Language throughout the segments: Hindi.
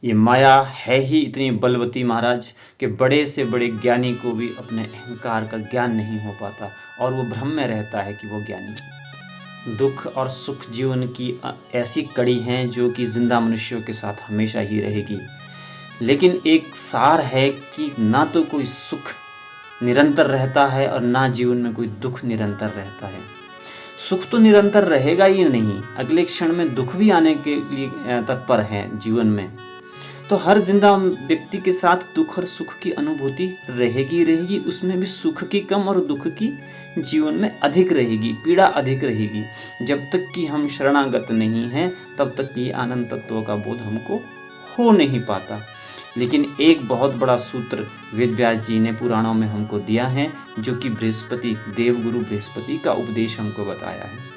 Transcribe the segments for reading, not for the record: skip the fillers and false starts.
ये माया है ही इतनी बलवती महाराज कि बड़े से बड़े ज्ञानी को भी अपने अहंकार का ज्ञान नहीं हो पाता और वो भ्रम में रहता है कि वो ज्ञानी है। दुख और सुख जीवन की ऐसी कड़ी हैं जो कि जिंदा मनुष्यों के साथ हमेशा ही रहेगी। लेकिन एक सार है कि ना तो कोई सुख निरंतर रहता है और ना जीवन में कोई दुख निरंतर रहता है। सुख तो निरंतर रहेगा ही नहीं, अगले क्षण में दुख भी आने के लिए तत्पर है जीवन में। तो हर जिंदा व्यक्ति के साथ दुख और सुख की अनुभूति रहेगी रहेगी, उसमें भी सुख की कम और दुख की जीवन में अधिक रहेगी, पीड़ा अधिक रहेगी। जब तक कि हम शरणागत नहीं हैं तब तक ये आनंद तत्वों का बोध हमको हो नहीं पाता। लेकिन एक बहुत बड़ा सूत्र वेद व्यास जी ने पुराणों में हमको दिया है, जो कि बृहस्पति देवगुरु बृहस्पति का उपदेश हमको बताया है।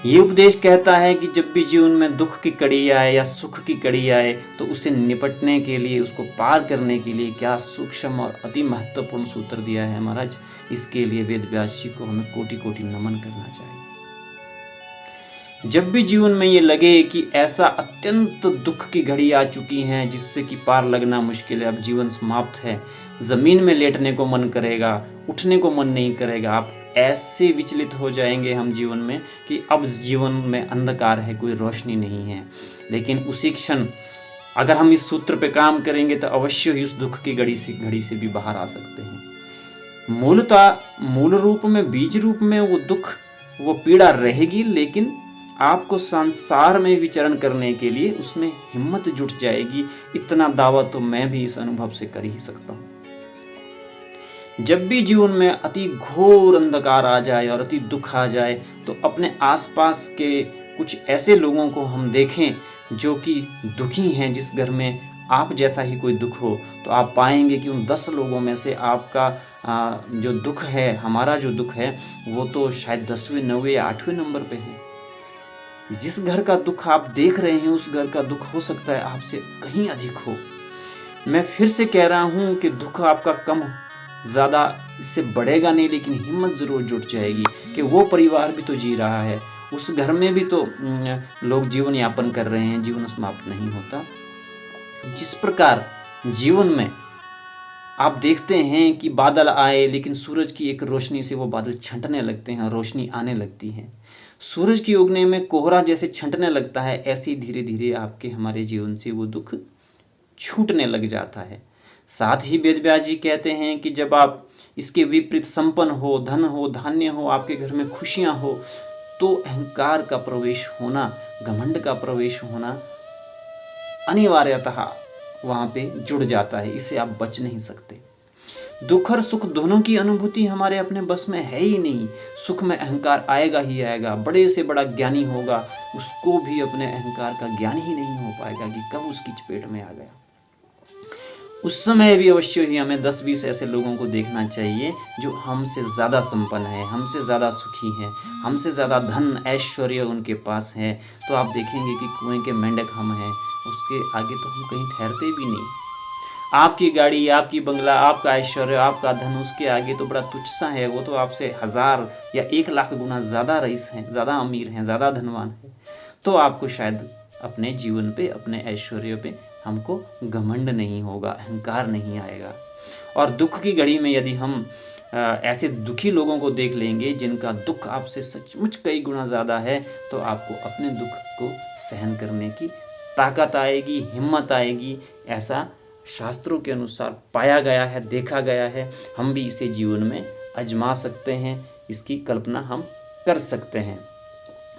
ये उपदेश कहता है कि जब भी जीवन में दुख की कड़ी आए या सुख की कड़ी आए तो उसे निपटने के लिए, उसको पार करने के लिए क्या सूक्ष्म और अति महत्वपूर्ण सूत्र दिया है महाराज। इसके लिए वेद व्यास जी को हमें कोटि कोटि नमन करना चाहिए। जब भी जीवन में ये लगे कि ऐसा अत्यंत दुख की घड़ी आ चुकी है जिससे कि पार लगना मुश्किल है, अब जीवन समाप्त है, जमीन में लेटने को मन करेगा, उठने को मन नहीं करेगा, आप ऐसे विचलित हो जाएंगे हम जीवन में कि अब जीवन में अंधकार है, कोई रोशनी नहीं है। लेकिन उसी क्षण अगर हम इस सूत्र पे काम करेंगे तो अवश्य ही उस दुख की घड़ी से भी बाहर आ सकते हैं। मूल रूप में, बीज रूप में वो दुख, वो पीड़ा रहेगी, लेकिन आपको संसार में विचरण करने के लिए उसमें हिम्मत जुट जाएगी। इतना दावा तो मैं भी इस अनुभव से कर ही सकता हूँ। जब भी जीवन में अति घोर अंधकार आ जाए और अति दुख आ जाए तो अपने आसपास के कुछ ऐसे लोगों को हम देखें जो कि दुखी हैं। जिस घर में आप जैसा ही कोई दुख हो तो आप पाएंगे कि उन 10 लोगों में से आपका जो दुख है, हमारा जो दुख है, वो तो शायद 10वें 9वें या 8वें नंबर पे है। जिस घर का दुख आप देख रहे हैं उस घर का दुख हो सकता है आपसे कहीं अधिक हो। मैं फिर से कह रहा हूं कि दुख आपका कम ज़्यादा इससे बढ़ेगा नहीं, लेकिन हिम्मत ज़रूर जुट जाएगी कि वो परिवार भी तो जी रहा है, उस घर में भी तो लोग जीवन यापन कर रहे हैं, जीवन समाप्त नहीं होता। जिस प्रकार जीवन में आप देखते हैं कि बादल आए लेकिन सूरज की एक रोशनी से वो बादल छंटने लगते हैं, रोशनी आने लगती है। सूरज की उगने में कोहरा जैसे छंटने लगता है, ऐसे ही धीरे धीरे आपके हमारे जीवन से वो दुख छूटने लग जाता है। साथ ही वेद व्यास जी कहते हैं कि जब आप इसके विपरीत संपन्न हो, धन हो, धान्य हो, आपके घर में खुशियां हो, तो अहंकार का प्रवेश होना, घमंड का प्रवेश होना अनिवार्यतः वहाँ पे जुड़ जाता है। इससे आप बच नहीं सकते। दुख और सुख दोनों की अनुभूति हमारे अपने बस में है ही नहीं। सुख में अहंकार आएगा ही आएगा, बड़े से बड़ा ज्ञानी होगा, उसको भी अपने अहंकार का ज्ञान ही नहीं हो पाएगा कि कब उसकी चपेट में आ गया। उस समय भी अवश्य ही हमें 10-20 ऐसे लोगों को देखना चाहिए जो हमसे ज़्यादा संपन्न है, हमसे ज़्यादा सुखी हैं, हमसे ज़्यादा धन ऐश्वर्य उनके पास है। तो आप देखेंगे कि कुएं के मेंढक हम हैं, उसके आगे तो हम कहीं ठहरते भी नहीं। आपकी गाड़ी, आपकी बंगला, आपका ऐश्वर्य, आपका धन उसके आगे तो बड़ा तुच्छ सा है। वो तो आपसे 1000 या 1 लाख गुना ज़्यादा रईस हैं, ज़्यादा अमीर हैं, ज़्यादा धनवान हैं। तो आपको शायद अपने जीवन पे, अपने ऐश्वर्य पे हमको घमंड नहीं होगा, अहंकार नहीं आएगा। और दुख की घड़ी में यदि हम ऐसे दुखी लोगों को देख लेंगे जिनका दुख आपसे सचमुच कई गुना ज़्यादा है, तो आपको अपने दुख को सहन करने की ताकत आएगी, हिम्मत आएगी। ऐसा शास्त्रों के अनुसार पाया गया है, देखा गया है। हम भी इसे जीवन में आजमा सकते हैं, इसकी कल्पना हम कर सकते हैं।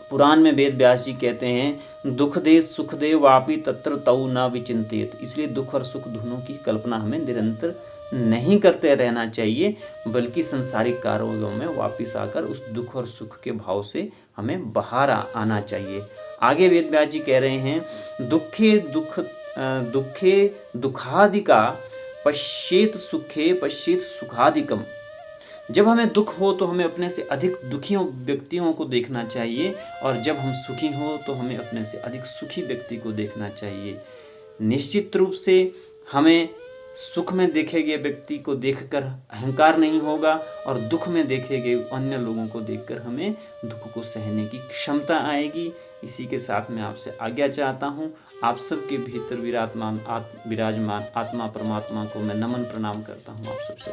पुराण में वेद व्यास जी कहते हैं, दुख दे सुख दे वापी तत्र तऊ न विचिंतित। इसलिए दुख और सुख दोनों की कल्पना हमें निरंतर नहीं करते रहना चाहिए, बल्कि संसारिक कार्यों में वापिस आकर उस दुख और सुख के भाव से हमें बाहर आना चाहिए। आगे वेद व्यास जी कह रहे हैं, दुखे दुखादिका पश्येत सुखे पश्येत सुखादिकम। जब हमें दुख हो तो हमें अपने से अधिक दुखी व्यक्तियों को देखना चाहिए, और जब हम सुखी हो तो हमें अपने से अधिक सुखी व्यक्ति को देखना चाहिए। निश्चित रूप से हमें सुख में देखे गए व्यक्ति को देखकर अहंकार नहीं होगा, और दुख में देखे गए अन्य लोगों को देखकर हमें दुख को सहने की क्षमता आएगी। इसी के साथ मैं आपसे आज्ञा चाहता हूँ। आप सबके भीतर विराजमान आत्मा परमात्मा को मैं नमन प्रणाम करता हूँ। आप सबसे